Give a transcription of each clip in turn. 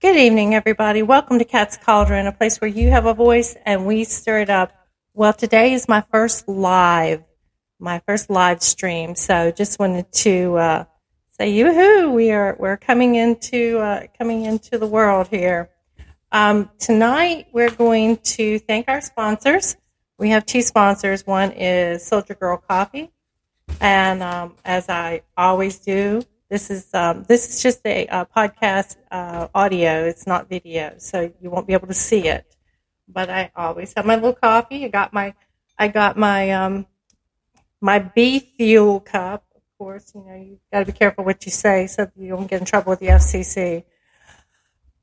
Good evening, everybody. Welcome to Cat's Cauldron, a place where you have a voice and we stir it up. Well, today is my first live stream. So just wanted to say, yoo-hoo! We're coming into the world here. Tonight we're going to thank our sponsors. We have two sponsors. One is Soldier Girl Coffee, and as I always do. This is just a podcast audio. It's not video, so you won't be able to see it. But I always have my little coffee. I got my my beef fuel cup. Of course, you got to be careful what you say so you don't get in trouble with the FCC.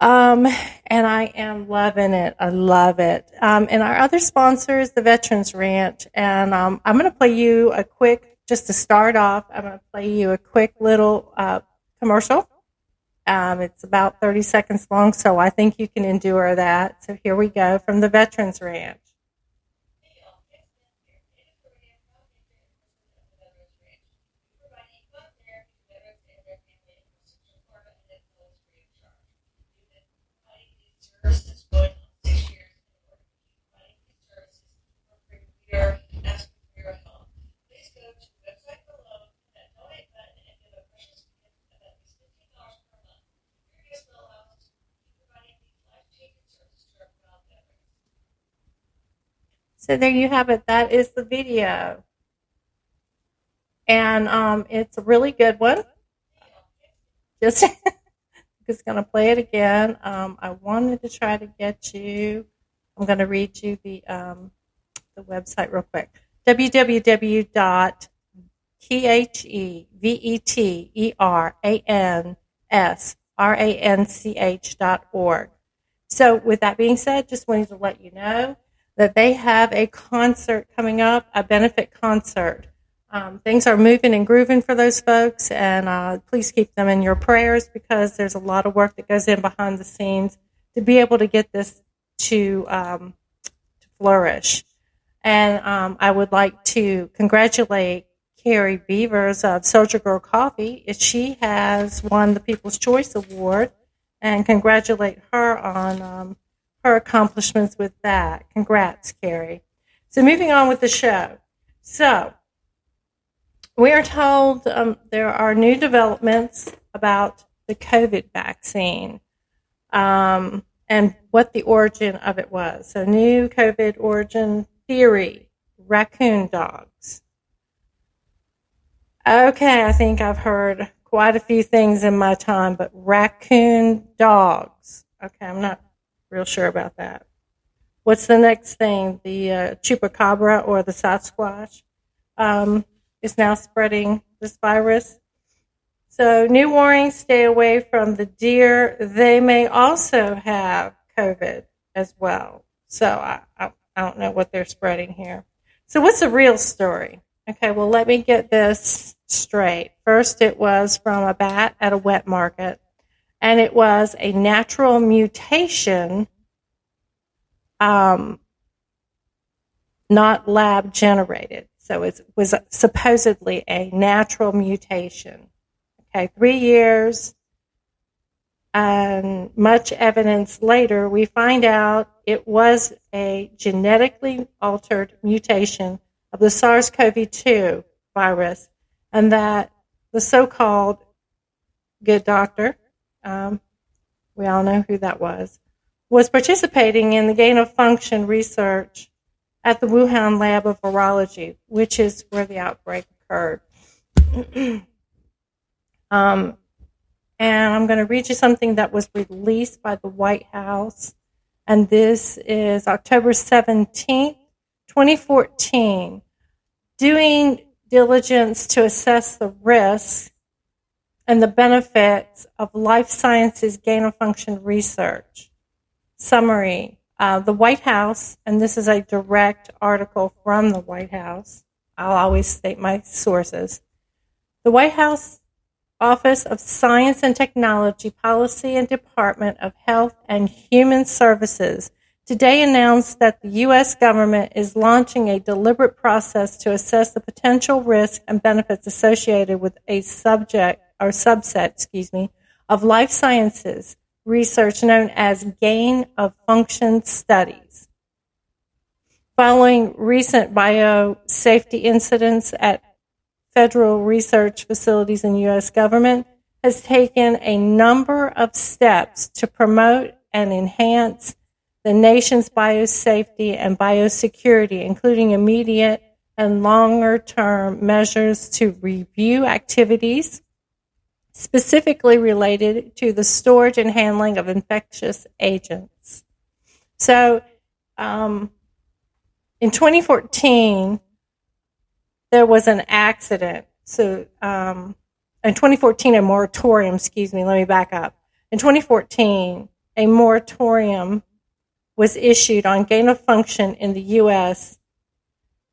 And I am loving it. I love it. And our other sponsor is the Veterans Ranch, and I'm going to play you a quick. Just to start off, I'm going to play you a quick little commercial. It's about 30 seconds long, so I think you can endure that. So here we go from the Veterans Ranch. So there you have it. That is the video. And it's a really good one. Just going to play it again. I wanted to try to get you. I'm going to read you the website real quick. www.theveteranranch.org. So with that being said, just wanted to let you know that they have a concert coming up, a benefit concert. Things are moving and grooving for those folks, and please keep them in your prayers because there's a lot of work that goes in behind the scenes to be able to get this to flourish. And I would like to congratulate Carrie Beavers of Soldier Girl Coffee. She has won the People's Choice Award, and congratulate her on her accomplishments with that. Congrats, Carrie. So moving on with the show. So we are told there are new developments about the COVID vaccine and what the origin of it was. So new COVID origin theory, raccoon dogs. Okay, I think I've heard quite a few things in my time, but raccoon dogs. Okay, I'm not real sure about that. What's the next thing? The chupacabra or the Sasquatch is now spreading this virus. So new warnings, stay away from the deer. They may also have COVID as well. So I don't know what they're spreading here. So what's the real story? Okay, well, let me get this straight. First, it was from a bat at a wet market. And it was a natural mutation, not lab generated. So it was supposedly a natural mutation. Okay, 3 years and much evidence later, we find out it was a genetically altered mutation of the SARS-CoV-2 virus, and that the so-called good doctor, we all know who that was participating in the gain-of-function research at the Wuhan Lab of Virology, which is where the outbreak occurred. And I'm going to read you something that was released by the White House, and this is October 17th, 2014. Doing diligence to assess the risks and the benefits of life sciences gain-of-function research. Summary. The White House, and this is a direct article from the White House. I'll always state my sources. The White House Office of Science and Technology Policy and Department of Health and Human Services today announced that the U.S. government is launching a deliberate process to assess the potential risks and benefits associated with a subset of life sciences research known as gain-of-function studies. Following recent biosafety incidents at federal research facilities in the U.S. government, has taken a number of steps to promote and enhance the nation's biosafety and biosecurity, including immediate and longer-term measures to review activities specifically related to the storage and handling of infectious agents. So, in 2014, there was an accident. So, in 2014, a moratorium, let me back up. In 2014, a moratorium was issued on gain of function in the U.S.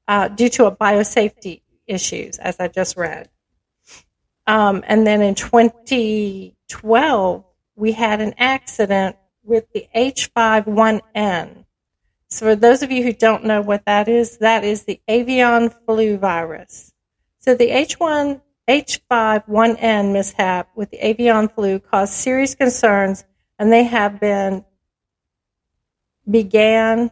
Due to biosafety issues, as I just read. And then in 2012, we had an accident with the H5N1. So for those of you who don't know what that is the avian flu virus. So the H5N1 mishap with the avian flu caused serious concerns, and they have began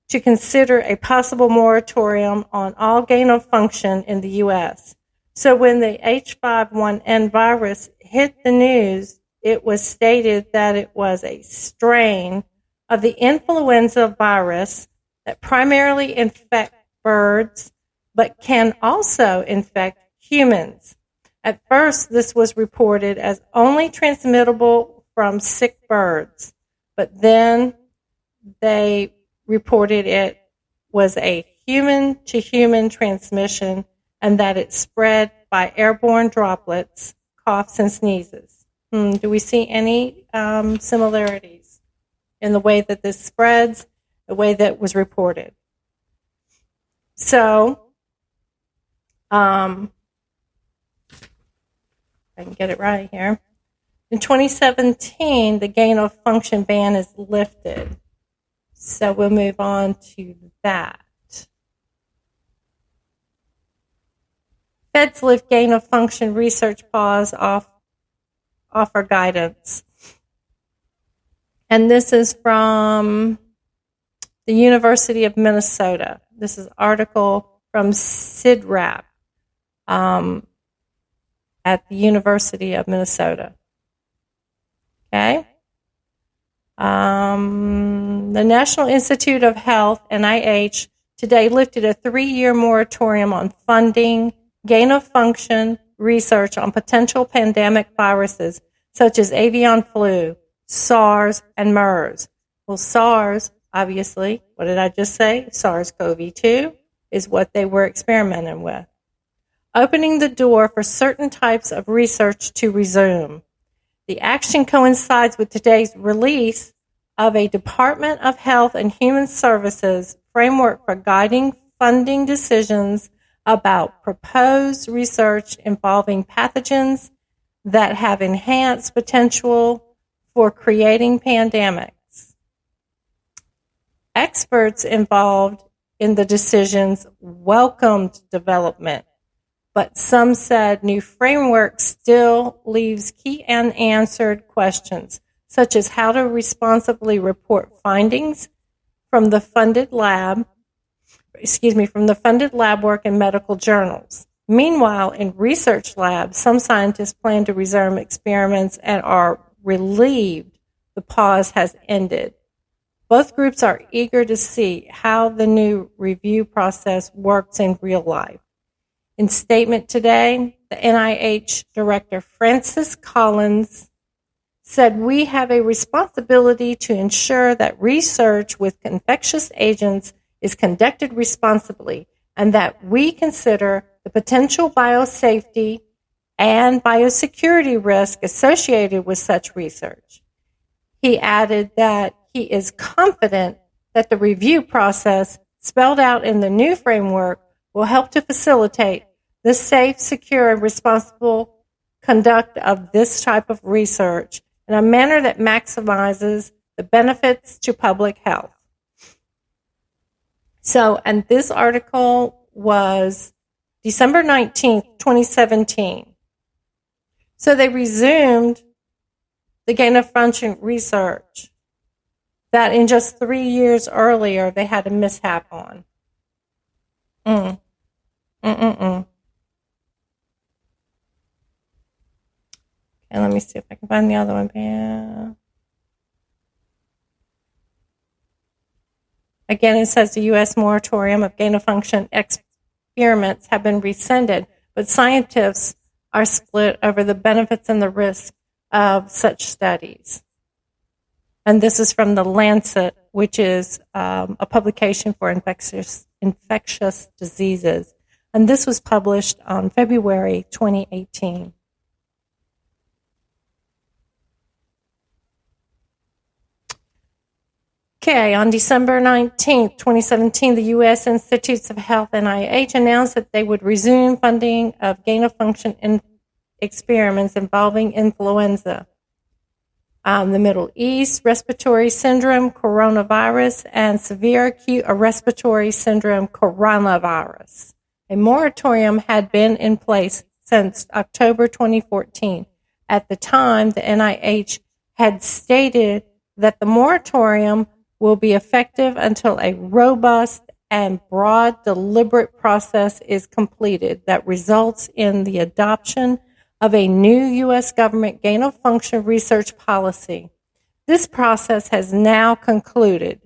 to consider a possible moratorium on all gain of function in the U.S. So when the H5N1 virus hit the news, it was stated that it was a strain of the influenza virus that primarily infects birds, but can also infect humans. At first, this was reported as only transmittable from sick birds, but then they reported it was a human-to-human transmission and that it spread by airborne droplets, coughs, and sneezes. Do we see any similarities in the way that this spreads, the way that it was reported? So, I can get it right here. In 2017, the gain of function ban is lifted. So we'll move on to that. Feds lift gain of function research pause offer guidance. And this is from the University of Minnesota. This is an article from CIDRAP at the University of Minnesota. Okay? The National Institute of Health, NIH, today lifted a 3-year moratorium on funding gain-of-function research on potential pandemic viruses such as avian flu, SARS, and MERS. Well, SARS, obviously, what did I just say? SARS-CoV-2 is what they were experimenting with. Opening the door for certain types of research to resume. The action coincides with today's release of a Department of Health and Human Services framework for guiding funding decisions about proposed research involving pathogens that have enhanced potential for creating pandemics. Experts involved in the decisions welcomed development, but some said new framework still leaves key unanswered questions, such as how to responsibly report findings from the funded lab work in medical journals. Meanwhile, in research labs, some scientists plan to resume experiments and are relieved the pause has ended. Both groups are eager to see how the new review process works in real life. In statement today, the NIH Director Francis Collins said, "We have a responsibility to ensure that research with infectious agents is conducted responsibly and that we consider the potential biosafety and biosecurity risk associated with such research." He added that he is confident that the review process spelled out in the new framework will help to facilitate the safe, secure, and responsible conduct of this type of research in a manner that maximizes the benefits to public health. So, and this article was December 19th, 2017. So they resumed the gain-of-function research that in just 3 years earlier they had a mishap on. Mm. Mm-mm-mm. And let me see if I can find the other one. Yeah. Again, it says the U.S. moratorium of gain-of-function experiments have been rescinded, but scientists are split over the benefits and the risks of such studies. And this is from The Lancet, which is a publication for infectious diseases. And this was published on February 2018. Okay, on December 19, 2017, the U.S. Institutes of Health, NIH, announced that they would resume funding of gain-of-function experiments involving influenza, the Middle East, respiratory syndrome, coronavirus, and severe acute respiratory syndrome, coronavirus. A moratorium had been in place since October 2014. At the time, the NIH had stated that the moratorium will be effective until a robust and broad deliberate process is completed that results in the adoption of a new U.S. government gain-of-function research policy. This process has now concluded.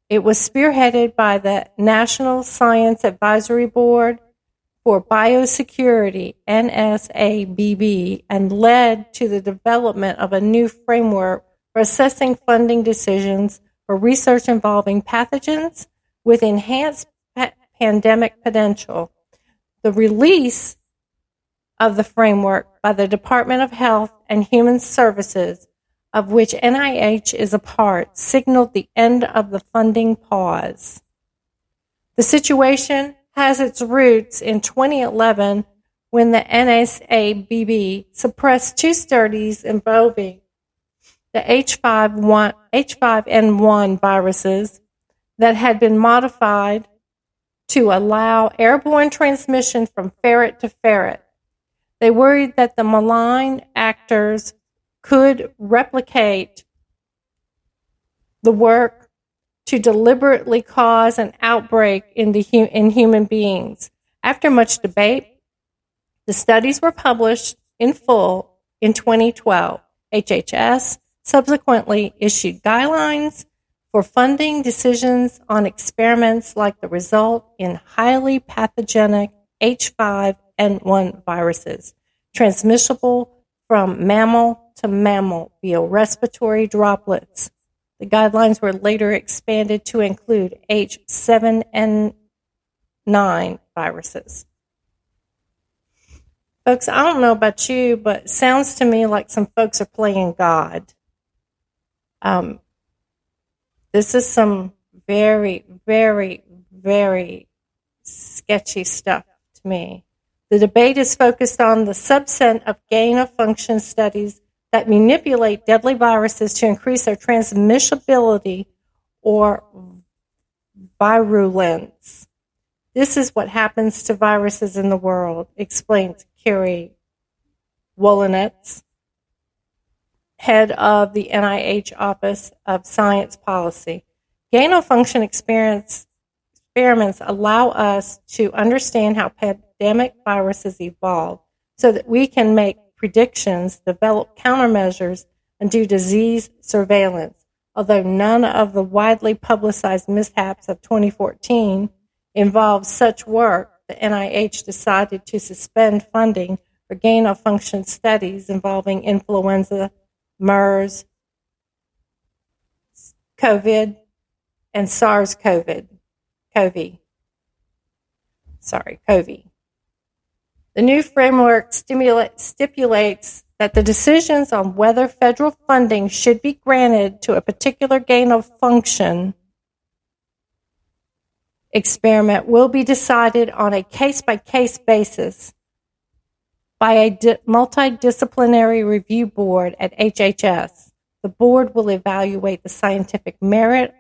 It was spearheaded by the National Science Advisory Board for Biosecurity, NSABB, and led to the development of a new framework for assessing funding decisions for research involving pathogens with enhanced pandemic potential. The release of the framework by the Department of Health and Human Services, of which NIH is a part, signaled the end of the funding pause. The situation has its roots in 2011 when the NSABB suppressed 2 studies involving the H5N1 viruses that had been modified to allow airborne transmission from ferret to ferret. They worried that the malign actors could replicate the work to deliberately cause an outbreak in human beings. After much debate, the studies were published in full in 2012. HHS subsequently issued guidelines for funding decisions on experiments like the result in highly pathogenic H5N1 viruses, transmissible from mammal to mammal via respiratory droplets. The guidelines were later expanded to include H7N9 viruses. Folks, I don't know about you, but it sounds to me like some folks are playing God. This is some very, very, very sketchy stuff to me. The debate is focused on the subset of gain-of-function studies that manipulate deadly viruses to increase their transmissibility or virulence. This is what happens to viruses in the world, explains Kerry Wolinetz, head of the NIH Office of Science Policy. Gain-of-function experiments allow us to understand how pandemic viruses evolve so that we can make predictions, develop countermeasures, and do disease surveillance. Although none of the widely publicized mishaps of 2014 involved such work, the NIH decided to suspend funding for gain-of-function studies involving influenza, MERS, COVID, and SARS-CoV. The new framework stipulates that the decisions on whether federal funding should be granted to a particular gain-of-function experiment will be decided on a case-by-case basis by a multidisciplinary review board at HHS. The board will evaluate the scientific merit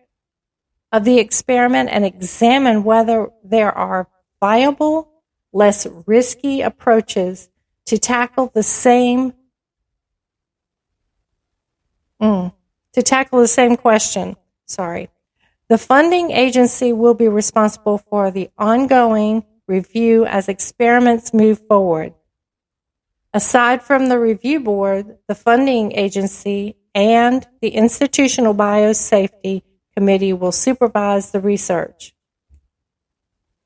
of the experiment and examine whether there are viable, less risky approaches to tackle the same To tackle the same question, the funding agency will be responsible for the ongoing review as experiments move forward. Aside from the review board, the funding agency and the Institutional Biosafety Committee will supervise the research.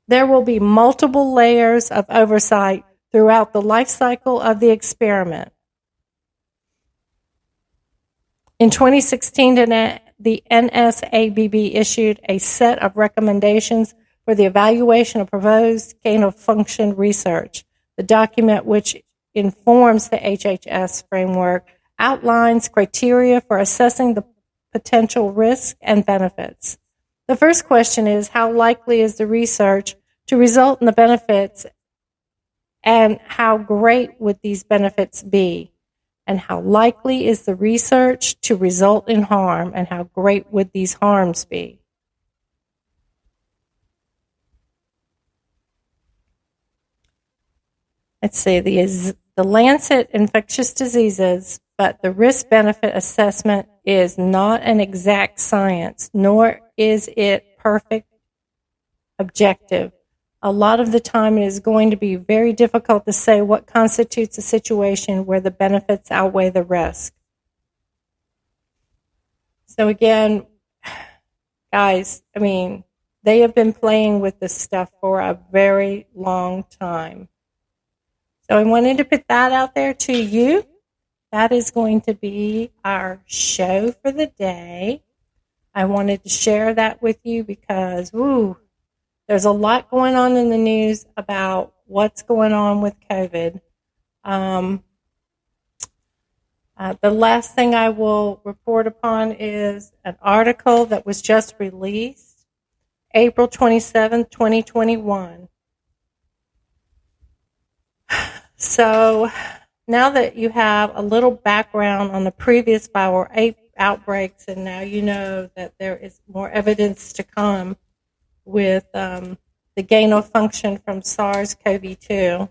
There will be multiple layers of oversight throughout the life cycle of the experiment. In 2016, the NSABB issued a set of recommendations for the evaluation of proposed gain-of-function research. The document, which informs the HHS framework, outlines criteria for assessing the potential risks and benefits. The first question is, how likely is the research to result in the benefits, and how great would these benefits be? And how likely is the research to result in harm, and how great would these harms be? Let's see, the Lancet Infectious Diseases, but the risk-benefit assessment is not an exact science, nor is it perfect objective. A lot of the time it is going to be very difficult to say what constitutes a situation where the benefits outweigh the risk. So again, guys, they have been playing with this stuff for a very long time. So I wanted to put that out there to you. That is going to be our show for the day. I wanted to share that with you because, there's a lot going on in the news about what's going on with COVID. The last thing I will report upon is an article that was just released, April 27, 2021. So now that you have a little background on the previous viral outbreaks, and now you know that there is more evidence to come with the gain of function from SARS-CoV-2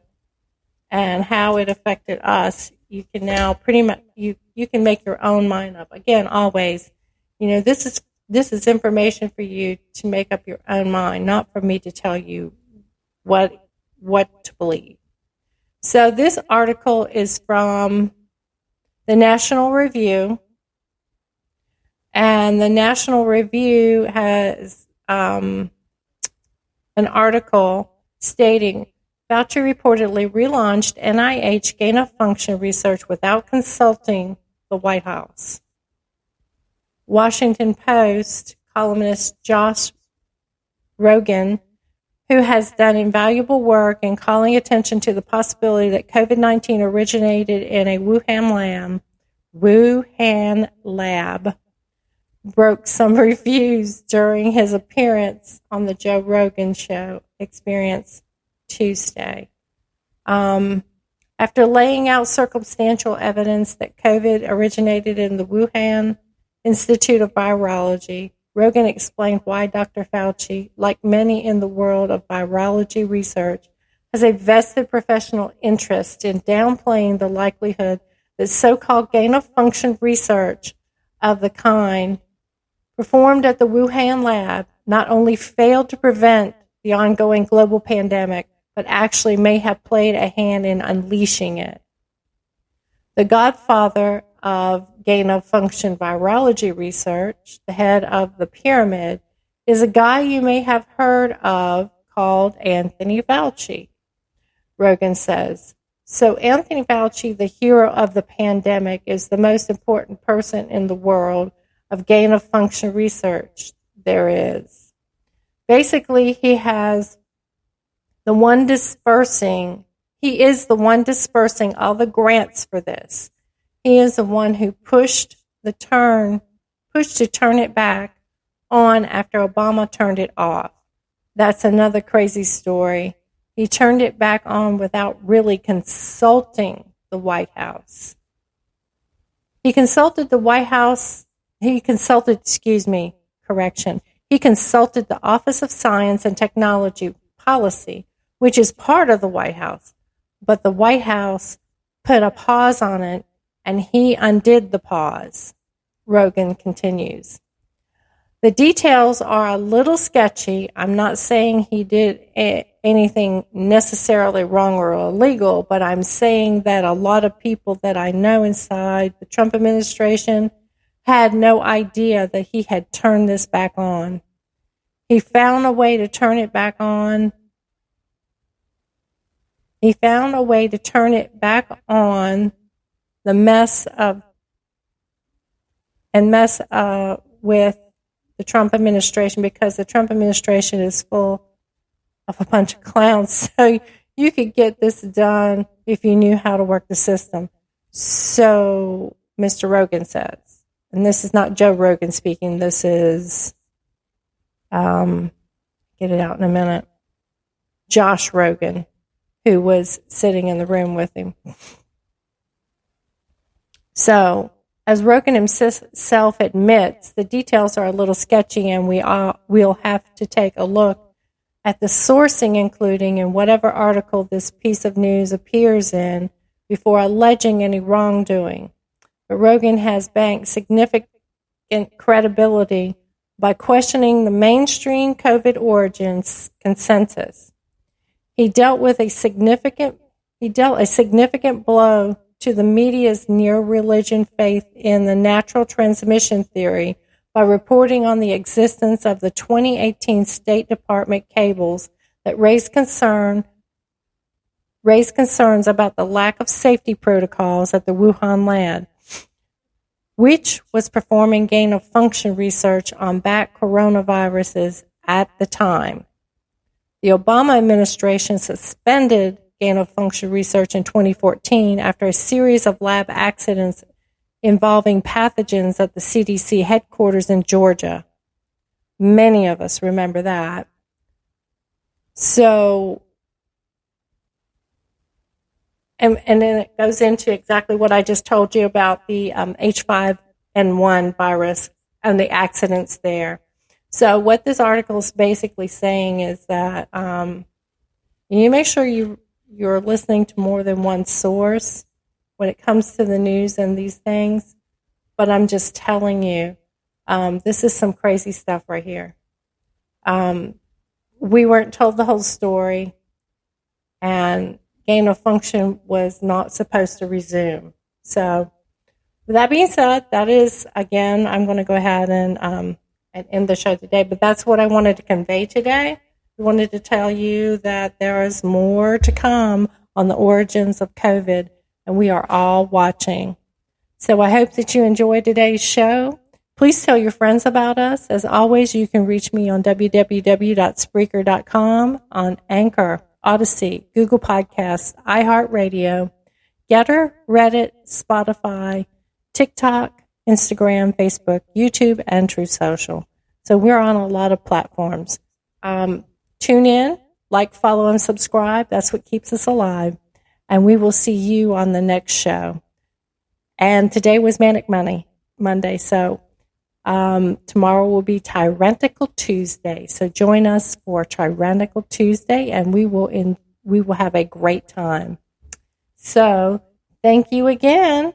and how it affected us, you can now pretty much you can make your own mind up. Again, always, this is information for you to make up your own mind, not for me to tell you what to believe. So this article is from the National Review, and the National Review has an article stating Fauci reportedly relaunched NIH gain-of-function research without consulting the White House. Washington Post columnist Josh Rogin, who has done invaluable work in calling attention to the possibility that COVID-19 originated in a Wuhan lab, broke some reviews during his appearance on the Joe Rogan Show Experience Tuesday. After laying out circumstantial evidence that COVID originated in the Wuhan Institute of Virology, Rogan explained why Dr. Fauci, like many in the world of virology research, has a vested professional interest in downplaying the likelihood that so-called gain-of-function research of the kind performed at the Wuhan lab not only failed to prevent the ongoing global pandemic, but actually may have played a hand in unleashing it. The godfather of gain-of-function virology research, the head of the pyramid, is a guy you may have heard of called Anthony Fauci, Rogan says. So Anthony Fauci, the hero of the pandemic, is the most important person in the world of gain-of-function research there is. Basically, he is the one dispersing all the grants for this. He is the one who pushed to turn it back on after Obama turned it off. That's another crazy story. He turned it back on without really consulting the White House. He consulted the Office of Science and Technology Policy, which is part of the White House. But the White House put a pause on it, and he undid the pause. Rogan continues. The details are a little sketchy. I'm not saying he did anything necessarily wrong or illegal, but I'm saying that a lot of people that I know inside the Trump administration had no idea that he had turned this back on. He found a way to turn it back on. He found a way to turn it back on the mess with the Trump administration, because the Trump administration is full of a bunch of clowns. So you could get this done if you knew how to work the system. So Mr. Rogan says, and this is not Joe Rogan speaking, this is, get it out in a minute, Josh Rogan, who was sitting in the room with him. So, as Rogan himself admits, the details are a little sketchy, and we'll have to take a look at the sourcing, including in whatever article this piece of news appears in, before alleging any wrongdoing. But Rogan has banked significant credibility by questioning the mainstream COVID origins consensus. He dealt a significant blow to the media's near-religion faith in the natural transmission theory by reporting on the existence of the 2018 State Department cables that raised concerns about the lack of safety protocols at the Wuhan lab, which was performing gain-of-function research on bat coronaviruses at the time. The Obama administration suspended gain-of-function research in 2014 after a series of lab accidents involving pathogens at the CDC headquarters in Georgia. Many of us remember that. So, and then it goes into exactly what I just told you about the H5N1 virus and the accidents there. So what this article is basically saying is that you make sure you're listening to more than one source when it comes to the news and these things. But I'm just telling you, this is some crazy stuff right here. We weren't told the whole story, and gain of function was not supposed to resume. So with that being said, that is, again, I'm going to go ahead and end the show today. But that's what I wanted to convey today. I wanted to tell you that there is more to come on the origins of COVID, and we are all watching. So I hope that you enjoyed today's show. Please tell your friends about us. As always, you can reach me on www.spreaker.com, on Anchor, Odyssey, Google Podcasts, iHeartRadio, Getter, Reddit, Spotify, TikTok, Instagram, Facebook, YouTube, and Truth Social. So we're on a lot of platforms. Tune in, like, follow, and subscribe. That's what keeps us alive. And we will see you on the next show. And today was Manic Monday, so tomorrow will be Tyrannical Tuesday. So join us for Tyrannical Tuesday, and we will have a great time. So thank you again.